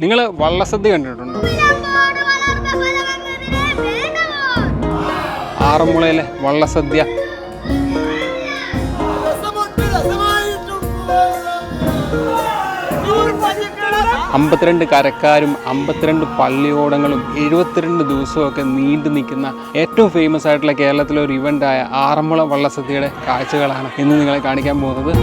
നിങ്ങൾ വള്ളസദ്യ കണ്ടിട്ടുണ്ടോ? ആറന്മുളയിലെ വള്ളസദ്യ. അമ്പത്തിരണ്ട് കരക്കാരും 52 പള്ളിയോടങ്ങളും 72 ദിവസമൊക്കെ നീണ്ടു നിൽക്കുന്ന ഏറ്റവും ഫേമസ് ആയിട്ടുള്ള കേരളത്തിലെ ഒരു ഇവൻ്റായ ആറന്മുള വള്ളസദ്യയുടെ കാഴ്ചകളാണ് ഇന്ന് നിങ്ങളെ കാണിക്കാൻ പോകുന്നത്.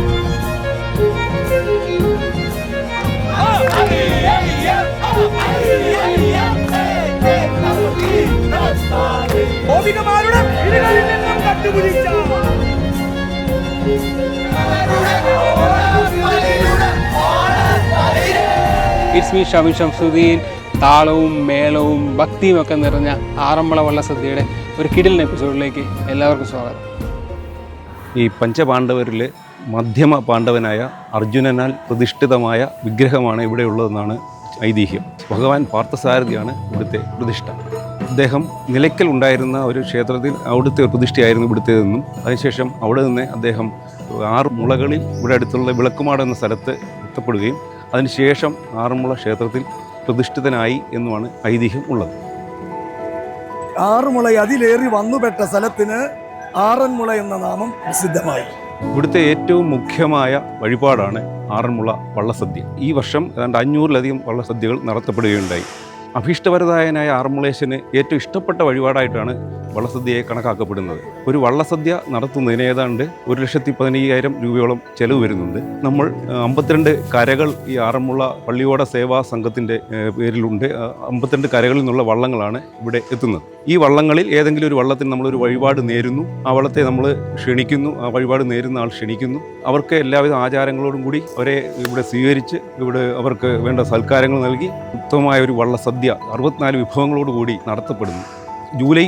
It's me Shameen Shamsuddin. താളവും മേളവും ഭക്തിയും ഒക്കെ നിറഞ്ഞ ആറന്മുള വള്ളസദ്യയുടെ ഒരു കിടിലൻ എപ്പിസോഡിലേക്ക് എല്ലാവർക്കും സ്വാഗതം. ഈ പഞ്ചപാണ്ഡവരിൽ മധ്യമ പാണ്ഡവനായ അർജുനനാൽ പ്രതിഷ്ഠിതമായ വിഗ്രഹമാണ് ഇവിടെ ഉള്ളതെന്നാണ് ഐതിഹ്യം. ഭഗവാൻ പാർത്ഥസാരഥിയാണ് ഇവിടുത്തെ പ്രതിഷ്ഠ. അദ്ദേഹം നിലയ്ക്കൽ ഉണ്ടായിരുന്ന ഒരു ക്ഷേത്രത്തിൽ അവിടുത്തെ ഒരു പ്രതിഷ്ഠയായിരുന്നു ഇവിടുത്തേതെന്നും അതിനുശേഷം അവിടെ നിന്ന് അദ്ദേഹം 6 മുളകളിൽ ഇവിടെ അടുത്തുള്ള വിളക്കുമാട് എന്ന സ്ഥലത്ത് എത്തപ്പെടുകയും അതിനുശേഷം ആറന്മുള ക്ഷേത്രത്തിൽ പ്രതിഷ്ഠിതനായി എന്നുമാണ് ഐതിഹ്യം ഉള്ളത്. ആറുമുള അതിലേറി വന്നുപെട്ട സ്ഥലത്തിന് ആറന്മുള എന്ന നാമം പ്രസിദ്ധമായി. ഇവിടുത്തെ ഏറ്റവും മുഖ്യമായ വഴിപാടാണ് ആറന്മുള വള്ളസദ്യ. ഈ വർഷം ഏതാണ്ട് 500-ലധികം വള്ളസദ്യകൾ നടത്തപ്പെടുകയുണ്ടായി. അഭീഷ്ടവരദായനായ ആറന്മുളേശന് ഏറ്റവും ഇഷ്ടപ്പെട്ട വഴിപാടായിട്ടാണ് വള്ളസദ്യയെ കണക്കാക്കപ്പെടുന്നത്. ഒരു വള്ളസദ്യ നടത്തുന്നതിന് ഏതാണ്ട് 1,15,000 രൂപയോളം ചെലവ് വരുന്നുണ്ട്. നമ്മൾ 52 കരകൾ ഈ ആറന്മുള പള്ളിയോട സേവാ സംഘത്തിൻ്റെ പേരിലുണ്ട്. 52 കരകളിൽ നിന്നുള്ള വള്ളങ്ങളാണ് ഇവിടെ എത്തുന്നത്. ഈ വള്ളങ്ങളിൽ ഏതെങ്കിലും ഒരു വള്ളത്തിന് നമ്മളൊരു വഴിപാട് നേരുന്നു, ആ വള്ളത്തെ നമ്മൾ ക്ഷണിക്കുന്നു, ആ വഴിപാട് നേരുന്ന ആൾ ക്ഷണിക്കുന്നു. അവർക്ക് എല്ലാവിധ ആചാരങ്ങളോടും കൂടി അവരെ ഇവിടെ സ്വീകരിച്ച് ഇവിടെ അവർക്ക് വേണ്ട സൽക്കാരങ്ങൾ നൽകി ഉത്തമമായ ഒരു വള്ളസദ്യ 64 വിഭവങ്ങളോടുകൂടി നടത്തപ്പെടുന്നു. ജൂലൈ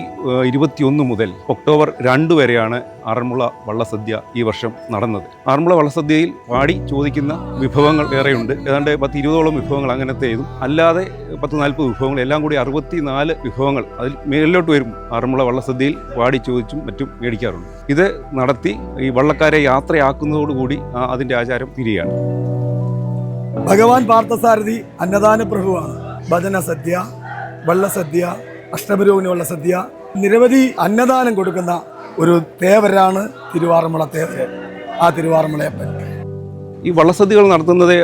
21 മുതൽ ഒക്ടോബർ 2 വരെയാണ് ആറന്മുള വള്ളസദ്യ ഈ വർഷം നടന്നത്. ആറന്മുള വള്ളസദ്യയിൽ പാടി ചോദിക്കുന്ന വിഭവങ്ങൾ ഏറെയുണ്ട്. ഏതാണ്ട് 10-20ഓളം വിഭവങ്ങൾ അങ്ങനത്തെ ഇതും അല്ലാതെ 10-40 വിഭവങ്ങൾ എല്ലാം കൂടി 64 വിഭവങ്ങൾ അതിൽ മേളിലോട്ട് വരും ആറന്മുള വള്ളസദ്യയിൽ പാടി ചോദിച്ചും മറ്റും മേടിക്കാറുണ്ട്. ഇത് നടത്തി ഈ വള്ളക്കാരെ യാത്രയാക്കുന്നതോടുകൂടി അതിൻ്റെ ആചാരം തിരിയാണ്. ഭഗവാൻ പാർത്ഥസാരഥി അന്നദാന പ്രഭുവാണ്. ഭജന സദ്യ, വള്ളസദ്യ, അഷ്ടപുരോഹിനി വള്ളസദ്യ, നിരവധി അന്നദാനം കൊടുക്കുന്ന ഒരു തേവരാണ് തിരുവാറന്മുള തേവര്, ആ തിരുവാറന്മുളയപ്പൻ. ഈ വള്ളസദ്യകൾ നടത്തുന്നത്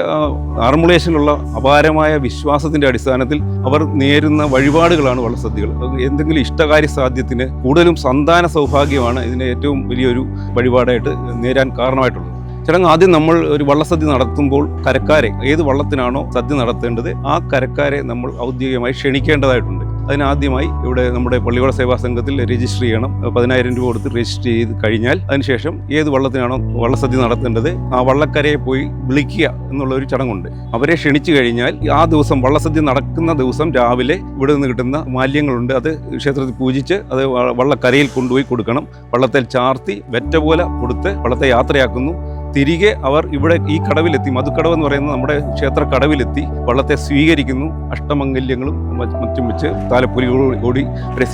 ആറന്മുളേശനുള്ള അപാരമായ വിശ്വാസത്തിൻ്റെ അടിസ്ഥാനത്തിൽ അവർ നേരുന്ന വഴിപാടുകളാണ് വള്ളസദ്യകൾ. എന്തെങ്കിലും ഇഷ്ടകാര്യ സാധ്യത്തിന് കൂടുതലും സന്താന സൗഭാഗ്യമാണ് ഇതിൻ്റെ ഏറ്റവും വലിയൊരു വഴിപാടായിട്ട് നേരാൻ കാരണമായിട്ടുള്ളത്. ചടങ്ങ് ആദ്യം നമ്മൾ ഒരു വള്ളസദ്യ നടത്തുമ്പോൾ കരക്കാരെ, ഏത് വള്ളത്തിനാണോ സദ്യ നടത്തേണ്ടത് ആ കരക്കാരെ നമ്മൾ ഔദ്യോഗികമായി ക്ഷണിക്കേണ്ടതായിട്ടുണ്ട്. അതിനാദ്യമായി ഇവിടെ നമ്മുടെ പള്ളിയോട സേവാ സംഘത്തിൽ രജിസ്റ്റർ ചെയ്യണം. 10,000 രൂപ കൊടുത്ത് രജിസ്റ്റർ ചെയ്ത് കഴിഞ്ഞാൽ അതിനുശേഷം ഏത് വള്ളത്തിനാണോ വള്ളസദ്യ നടത്തേണ്ടത് ആ വള്ളക്കരയെ പോയി വിളിക്കുക എന്നുള്ള ഒരു ചടങ്ങുണ്ട്. അവരെ ക്ഷണിച്ചു കഴിഞ്ഞാൽ ആ ദിവസം വള്ളസദ്യ നടക്കുന്ന ദിവസം രാവിലെ ഇവിടെ നിന്ന് കിട്ടുന്ന മാല്യങ്ങളുണ്ട്, അത് ക്ഷേത്രത്തിൽ പൂജിച്ച് അത് വള്ളക്കരയിൽ കൊണ്ടുപോയി കൊടുക്കണം. വള്ളത്തിൽ ചാർത്തി വെറ്റ പോലെ കൊടുത്ത് വള്ളത്തെ യാത്രയാക്കുന്നു. തിരികെ അവർ ഇവിടെ ഈ കടവിലെത്തി, മധുക്കടവ് എന്ന് പറയുന്ന നമ്മുടെ ക്ഷേത്ര കടവിലെത്തി വള്ളത്തെ സ്വീകരിക്കുന്നു. അഷ്ടമംഗല്യങ്ങളും മറ്റും വെച്ച് താലപ്പൊലിയോടുകൂടി അവരെ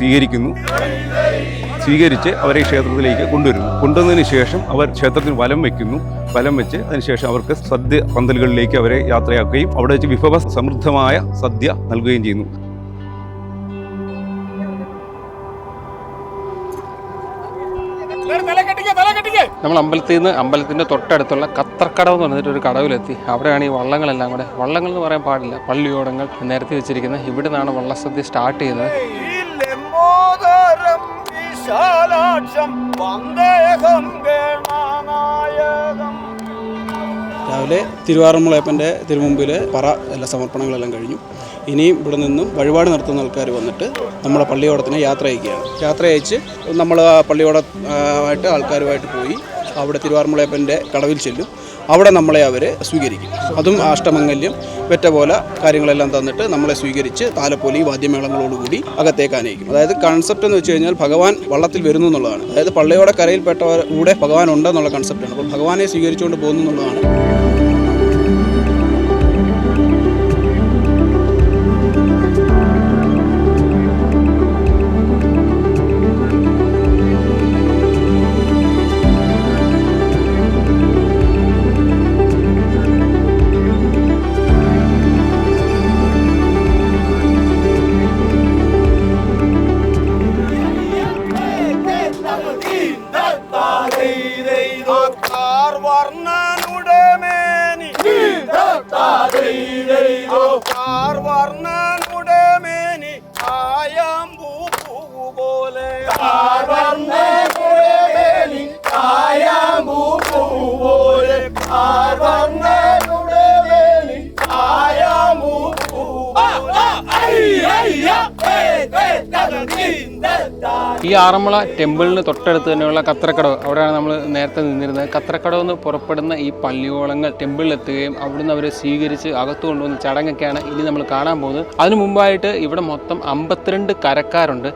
സ്വീകരിച്ച് അവരെ ക്ഷേത്രത്തിലേക്ക് കൊണ്ടുവരുന്നു. കൊണ്ടുവന്നതിന് ശേഷം അവർ ക്ഷേത്രത്തിന് വലം വയ്ക്കുന്നു. വലം വെച്ച് അതിനുശേഷം അവർക്ക് സദ്യ പന്തലുകളിലേക്ക് അവരെ യാത്രയാക്കുകയും അവിടെ വെച്ച് വിഭവ സമൃദ്ധമായ സദ്യ നൽകുകയും ചെയ്യുന്നു. നമ്മൾ അമ്പലത്തിൻ്റെ തൊട്ടടുത്തുള്ള കത്തർക്കടവ് എന്ന് പറഞ്ഞിട്ട് ഒരു കടവിലെത്തി. അവിടെയാണ് ഈ വള്ളങ്ങളെല്ലാം കൂടെ, വള്ളങ്ങൾ എന്ന് പറയാൻ പാടില്ല, പള്ളിയോടങ്ങൾ നിരത്തി വെച്ചിരിക്കുന്നത്. ഇവിടെ നിന്നാണ് വള്ളസദ്യ സ്റ്റാർട്ട് ചെയ്യുന്നത്. രാവിലെ തിരുവാറന്മുളയപ്പൻ്റെ തിരുമുമ്പിൽ പറ എല്ലാ സമർപ്പണങ്ങളെല്ലാം കഴിഞ്ഞു. ഇനിയും ഇവിടെ നിന്നും വഴിപാട് നടത്തുന്ന ആൾക്കാർ വന്നിട്ട് നമ്മളെ പള്ളിയോടത്തിനെ യാത്ര അയക്കുകയാണ്. യാത്ര അയച്ച് നമ്മൾ ആ പള്ളിയോടമായിട്ട് ആൾക്കാരുമായിട്ട് പോയി അവിടെ തിരുവാറന്മുളയപ്പൻ്റെ കടവിൽ ചെല്ലും. അവിടെ നമ്മളെ അവർ സ്വീകരിക്കും. അതും അഷ്ടമംഗല്യം വെറ്റ പോലെ കാര്യങ്ങളെല്ലാം തന്നിട്ട് നമ്മളെ സ്വീകരിച്ച് താലപ്പൊലി വാദ്യമേളങ്ങളോടുകൂടി അകത്തേക്ക് ആനയിക്കും. അതായത് കൺസെപ്റ്റ് എന്ന് വെച്ച് കഴിഞ്ഞാൽ ഭഗവാൻ വള്ളത്തിൽ വരുന്നു എന്നുള്ളതാണ്. അതായത് പള്ളിയോടെ കരയിൽപ്പെട്ടവർ കൂടെ ഭഗവാൻ ഉണ്ടെന്നുള്ള കൺസെപ്റ്റാണ്. അപ്പോൾ ഭഗവാനെ സ്വീകരിച്ചുകൊണ്ട് പോകുന്നു എന്നുള്ളതാണ്. ഈ ആറന്മുള ടെമ്പിളിന് തൊട്ടടുത്ത് തന്നെയുള്ള കത്രക്കടവ്, അവിടെയാണ് നമ്മൾ നേരത്തെ നിന്നിരുന്നത്. കത്രക്കടവ് നിന്ന് പുറപ്പെടുന്ന ഈ പള്ളിയോളങ്ങൾ ടെമ്പിളിലെത്തുകയും അവിടുന്ന് അവരെ സ്വീകരിച്ച് അകത്ത് കൊണ്ടുവന്ന ചടങ്ങൊക്കെയാണ് ഇനി നമ്മൾ കാണാൻ പോകുന്നത്. അതിനു മുമ്പായിട്ട് ഇവിടെ മൊത്തം 52 കരക്കാരുണ്ട്.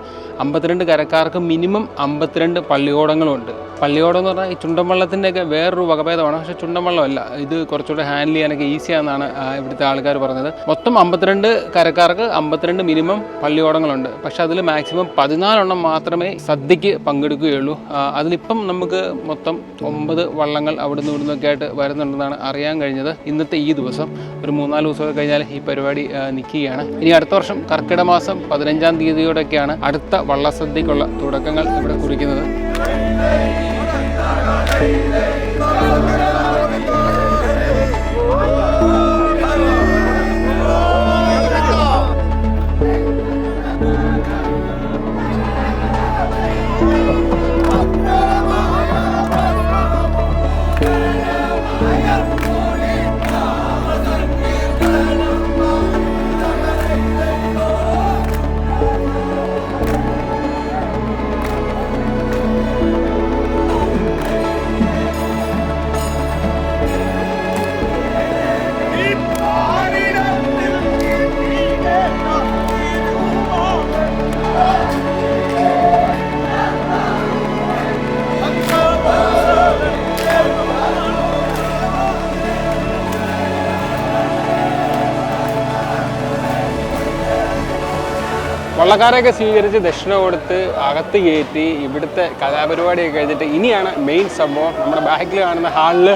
52 കരക്കാർക്ക് മിനിമം 52 പള്ളിയോടങ്ങളുണ്ട്. പള്ളിയോടം എന്ന് പറഞ്ഞാൽ ഈ ചുണ്ടൻവള്ളത്തിൻ്റെയൊക്കെ വേറൊരു വകഭേദമാണ്. പക്ഷേ ചുണ്ടൻവള്ളമല്ല, ഇത് കുറച്ചുകൂടെ ഹാൻഡിൽ ചെയ്യാനൊക്കെ ഈസിയാണെന്നാണ് ഇവിടുത്തെ ആൾക്കാർ പറഞ്ഞത്. മൊത്തം 52 കരക്കാർക്ക് 52 മിനിമം പള്ളിയോടങ്ങളുണ്ട്. പക്ഷേ അതിൽ മാക്സിമം 14 മാത്രമേ സദ്യക്ക് പങ്കെടുക്കുകയുള്ളൂ. അതിലിപ്പം നമുക്ക് മൊത്തം 9 വള്ളങ്ങൾ അവിടുന്ന് ഇവിടുന്നൊക്കെ ആയിട്ട് വരുന്നുണ്ടെന്നാണ് അറിയാൻ കഴിഞ്ഞത്. ഇന്നത്തെ ഈ ദിവസം ഒരു 3-4 ദിവസമൊക്കെ കഴിഞ്ഞാൽ ഈ പരിപാടി നിൽക്കുകയാണ്. ഇനി അടുത്ത വർഷം കർക്കിടക മാസം 15-ാം തീയതിയോടെയൊക്കെയാണ് അടുത്ത വള്ളസദ്യക്കുള്ള തുടക്കങ്ങൾ ഇവിടെ കുറിക്കുന്നത്. വള്ളക്കാരെയൊക്കെ സ്വീകരിച്ച് ദക്ഷിണ കൊടുത്ത് അകത്ത് കയറ്റി ഇവിടുത്തെ കലാപരിപാടിയൊക്കെ കഴിഞ്ഞിട്ട് ഇനിയാണ് മെയിൻ സംഭവം. നമ്മുടെ ബാക്കിൽ കാണുന്ന ഹാളിൽ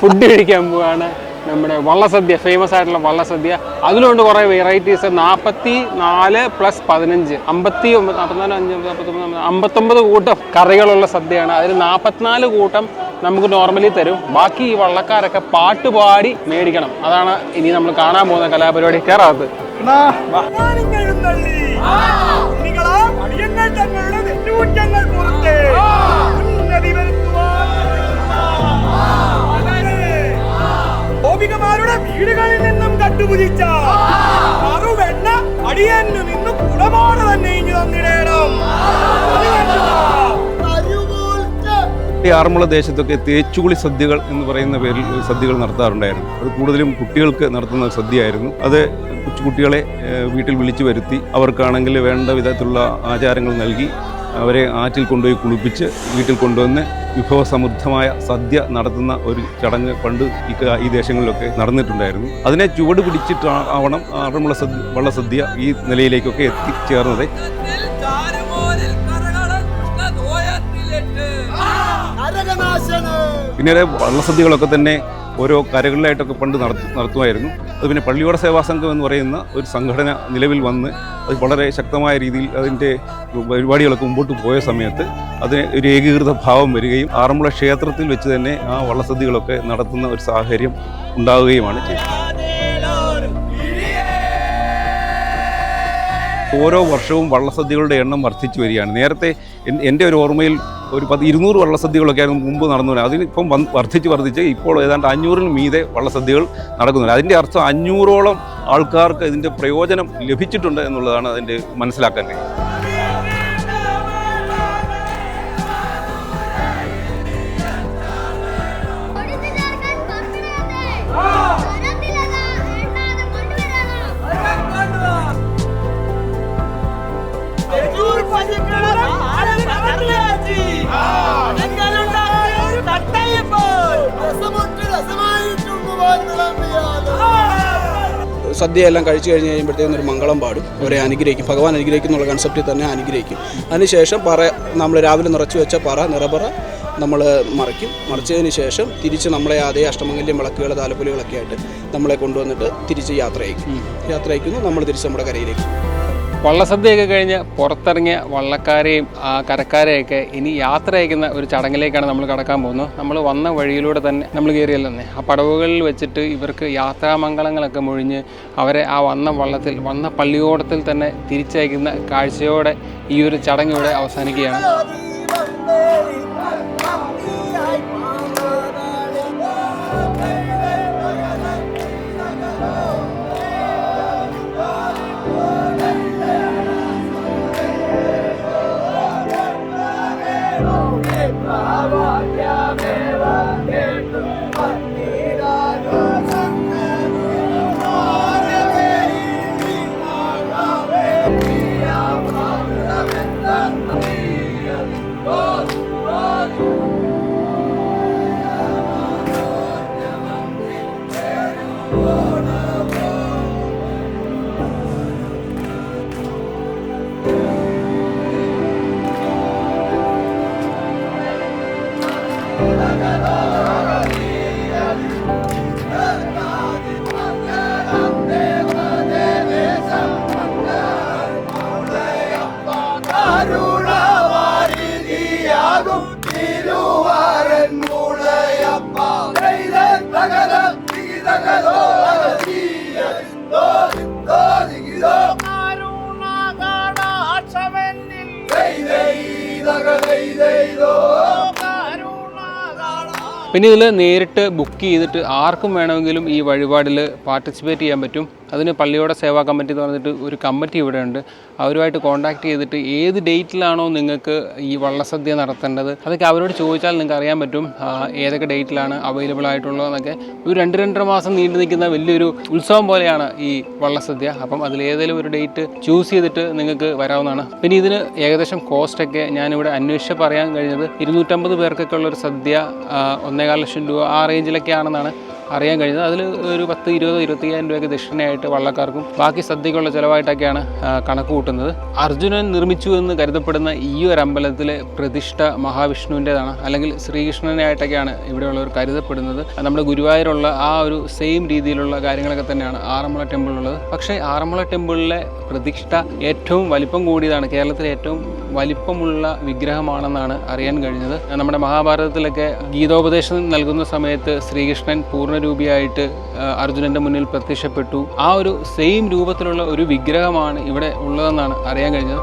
ഫുഡ് കഴിക്കാൻ പോവുകയാണ്. നമ്മുടെ വള്ളസദ്യ, ഫേമസ് ആയിട്ടുള്ള വള്ളസദ്യ. അതിലുണ്ട് കുറേ വെറൈറ്റീസ്. 44 + 15 59 കൂട്ടം കറികളുള്ള സദ്യയാണ്. അതിൽ 44 കൂട്ടം നമുക്ക് നോർമലി തരും. ബാക്കി ഈ വള്ളക്കാരൊക്കെ പാട്ടുപാടി മേടിക്കണം. അതാണ് ഇനി നമ്മൾ കാണാൻ പോകുന്ന കലാപരിപാടി. കയറാത്തത് ഗോപികമാരുടെ വീടുകളിൽ നിന്നും കട്ടുപുതിച്ച അറുവെണ്ണ അടിയന്നു നിന്ന് കുടമാണ് തന്നെ ഇഞ്ഞു തന്നിടേണം. ഈ ആറന്മുള ദേശത്തൊക്കെ തേച്ചുകുളി സദ്യകൾ എന്ന് പറയുന്ന പേരിൽ സദ്യകൾ നടത്താറുണ്ടായിരുന്നു. അത് കൂടുതലും കുട്ടികൾക്ക് നടത്തുന്ന സദ്യയായിരുന്നു. അത് കൊച്ചുകുട്ടികളെ വീട്ടിൽ വിളിച്ചു വരുത്തി അവർക്കാണെങ്കിൽ വേണ്ട വിധത്തിലുള്ള ആചാരങ്ങൾ നൽകി അവരെ ആറ്റിൽ കൊണ്ടുപോയി കുളിപ്പിച്ച് വീട്ടിൽ കൊണ്ടുവന്ന് വിഭവസമൃദ്ധമായ സദ്യ നടത്തുന്ന ഒരു ചടങ്ങ് പണ്ട് ഈ ദേശങ്ങളിലൊക്കെ നടന്നിട്ടുണ്ടായിരുന്നു. അതിനെ ചുവട് പിടിച്ചിട്ടാവണം ആറന്മുള വള്ളസദ്യ ഈ നിലയിലേക്കൊക്കെ എത്തിച്ചേർന്നത്. പിന്നീട് വള്ളസദ്യകളൊക്കെ തന്നെ ഓരോ കരകളിലായിട്ടൊക്കെ പണ്ട് നടത്തുമായിരുന്നു. അത് പിന്നെ പള്ളിയോട സേവാ സംഘം എന്ന് പറയുന്ന ഒരു സംഘടന നിലവിൽ വന്ന് അത് വളരെ ശക്തമായ രീതിയിൽ അതിൻ്റെ പരിപാടികളൊക്കെ മുമ്പോട്ട് പോയ സമയത്ത് അതിന് ഒരു ഏകീകൃത ഭാവം വരികയും ആറന്മുള ക്ഷേത്രത്തിൽ വെച്ച് തന്നെ ആ വള്ളസദ്യകളൊക്കെ നടത്തുന്ന ഒരു സാഹചര്യം ഉണ്ടാവുകയുമാണ് ചെയ്തത്. ഓരോ വർഷവും വള്ളസദ്യകളുടെ എണ്ണം വർദ്ധിച്ചു വരികയാണ്. നേരത്തെ എൻ്റെ ഒരു ഓർമ്മയിൽ ഒരു 200 വള്ളസദ്യകളൊക്കെ ആയിരുന്നു മുമ്പ് നടന്നു. അതിനിപ്പം വർദ്ധിച്ച് ഇപ്പോൾ ഏതാണ്ട് 500-ന് മീതെ വള്ളസദ്യകൾ നടക്കുന്നുണ്ട്. അതിൻ്റെ അർത്ഥം 500ഓളം ആൾക്കാർക്ക് ഇതിൻ്റെ പ്രയോജനം ലഭിച്ചിട്ടുണ്ട് എന്നുള്ളതാണ് അതിൻ്റെ മനസ്സിലാക്കാൻ കഴിയും. സദ്യയെല്ലാം കഴിച്ചു കഴിഞ്ഞ് കഴിയുമ്പോഴത്തേക്കും ഒരു മംഗളം പാടും, അവരെ അനുഗ്രഹിക്കും. ഭഗവാൻ അനുഗ്രഹിക്കും എന്നുള്ള കൺസെപ്റ്റിൽ തന്നെ അനുഗ്രഹിക്കും. അതിനുശേഷം നമ്മൾ രാവിലെ നിറച്ചു വെച്ച നിറപറ നമ്മൾ മറിച്ചതിന് ശേഷം തിരിച്ച് നമ്മളെ അതേ അഷ്ടമംഗല്യം വിളക്കുകൾ താലപ്പൊലികളൊക്കെ ആയിട്ട് നമ്മളെ കൊണ്ടുവന്നിട്ട് തിരിച്ച് യാത്ര അയക്കുന്നു. നമ്മൾ തിരിച്ച് നമ്മുടെ കരയിലേക്ക്. വള്ളസദ്യയൊക്കെ കഴിഞ്ഞ് പുറത്തിറങ്ങിയ വള്ളക്കാരെയും കരക്കാരെയൊക്കെ ഇനി യാത്ര അയക്കുന്ന ഒരു ചടങ്ങിലേക്കാണ് നമ്മൾ കടക്കാൻ പോകുന്നത്. നമ്മൾ വന്ന വഴിയിലൂടെ തന്നെ നമ്മൾ കയറിയല്ലേ, ആ പടവുകളിൽ വെച്ചിട്ട് ഇവർക്ക് യാത്രാമംഗളങ്ങളൊക്കെ മൊഴിഞ്ഞ് അവരെ ആ വന്ന വള്ളത്തിൽ വന്ന പള്ളിയോടത്തിൽ തന്നെ തിരിച്ചയക്കുന്ന കാഴ്ചയോടെ ഈ ഒരു ചടങ്ങ് ഇവിടെ അവസാനിക്കുകയാണ്. പിന്നെ ഇതിൽ നേരിട്ട് ബുക്ക് ചെയ്തിട്ട് ആർക്കും വേണമെങ്കിലും ഈ വഴിപാടിൽ പാർട്ടിസിപ്പേറ്റ് ചെയ്യാൻ പറ്റും. അതിന് പള്ളിയോട സേവാ കമ്മിറ്റി എന്ന് പറഞ്ഞിട്ട് ഒരു കമ്മിറ്റി ഇവിടെ ഉണ്ട്. അവരുമായിട്ട് കോൺടാക്ട് ചെയ്തിട്ട് ഏത് ഡേറ്റിലാണോ നിങ്ങൾക്ക് ഈ വള്ളസദ്യ നടത്തേണ്ടത് അതൊക്കെ അവരോട് ചോദിച്ചാൽ നിങ്ങൾക്ക് അറിയാൻ പറ്റും ഏതൊക്കെ ഡേറ്റിലാണ് അവൈലബിൾ ആയിട്ടുള്ളതെന്നൊക്കെ. ഒരു 2-2.5 മാസം നീണ്ടു നിൽക്കുന്ന വലിയൊരു ഉത്സവം പോലെയാണ് ഈ വള്ളസദ്യ. അപ്പം അതിലേതെങ്കിലും ഒരു ഡേറ്റ് ചൂസ് ചെയ്തിട്ട് നിങ്ങൾക്ക് വരാവുന്നതാണ്. പിന്നെ ഇതിന് ഏകദേശം കോസ്റ്റൊക്കെ ഞാനിവിടെ അന്വേഷിച്ച് പറയാൻ കഴിഞ്ഞത് 250 പേർക്കൊക്കെ ഉള്ളൊരു സദ്യ 1.25 ലക്ഷം രൂപ ആ റേഞ്ചിലൊക്കെ ആണെന്നാണ് അറിയാൻ കഴിഞ്ഞത്. അതിൽ ഒരു 10-20-25,000 രൂപയ്ക്ക് ദക്ഷിണയായിട്ട് വള്ളക്കാർക്കും ബാക്കി സദ്യക്കുള്ള ചിലവായിട്ടൊക്കെയാണ് കണക്ക് കൂട്ടുന്നത്. അർജുനൻ നിർമ്മിച്ചു എന്ന് കരുതപ്പെടുന്ന ഈ ഒരു അമ്പലത്തിലെ പ്രതിഷ്ഠ മഹാവിഷ്ണുവിൻ്റെതാണ്, അല്ലെങ്കിൽ ശ്രീകൃഷ്ണനായിട്ടൊക്കെയാണ് ഇവിടെയുള്ളവർ കരുതപ്പെടുന്നത്. നമ്മുടെ ഗുരുവായൂരുള്ള ആ ഒരു സെയിം രീതിയിലുള്ള കാര്യങ്ങളൊക്കെ തന്നെയാണ് ആറന്മുള ടെമ്പിളിലുള്ളത്. പക്ഷേ ആറന്മുള ടെമ്പിളിലെ പ്രതിഷ്ഠ ഏറ്റവും വലിപ്പം കൂടിയതാണ്, കേരളത്തിലെ ഏറ്റവും വലിപ്പമുള്ള വിഗ്രഹമാണെന്നാണ് അറിയാൻ കഴിഞ്ഞത്. നമ്മുടെ മഹാഭാരതത്തിലൊക്കെ ഗീതോപദേശം നൽകുന്ന സമയത്ത് ശ്രീകൃഷ്ണൻ പൂർണ്ണരൂപിയായിട്ട് അർജുനൻ്റെ മുന്നിൽ പ്രത്യക്ഷപ്പെട്ടു. ആ ഒരു സെയിം രൂപത്തിലുള്ള ഒരു വിഗ്രഹമാണ് ഇവിടെ ഉള്ളതെന്നാണ് അറിയാൻ കഴിഞ്ഞത്.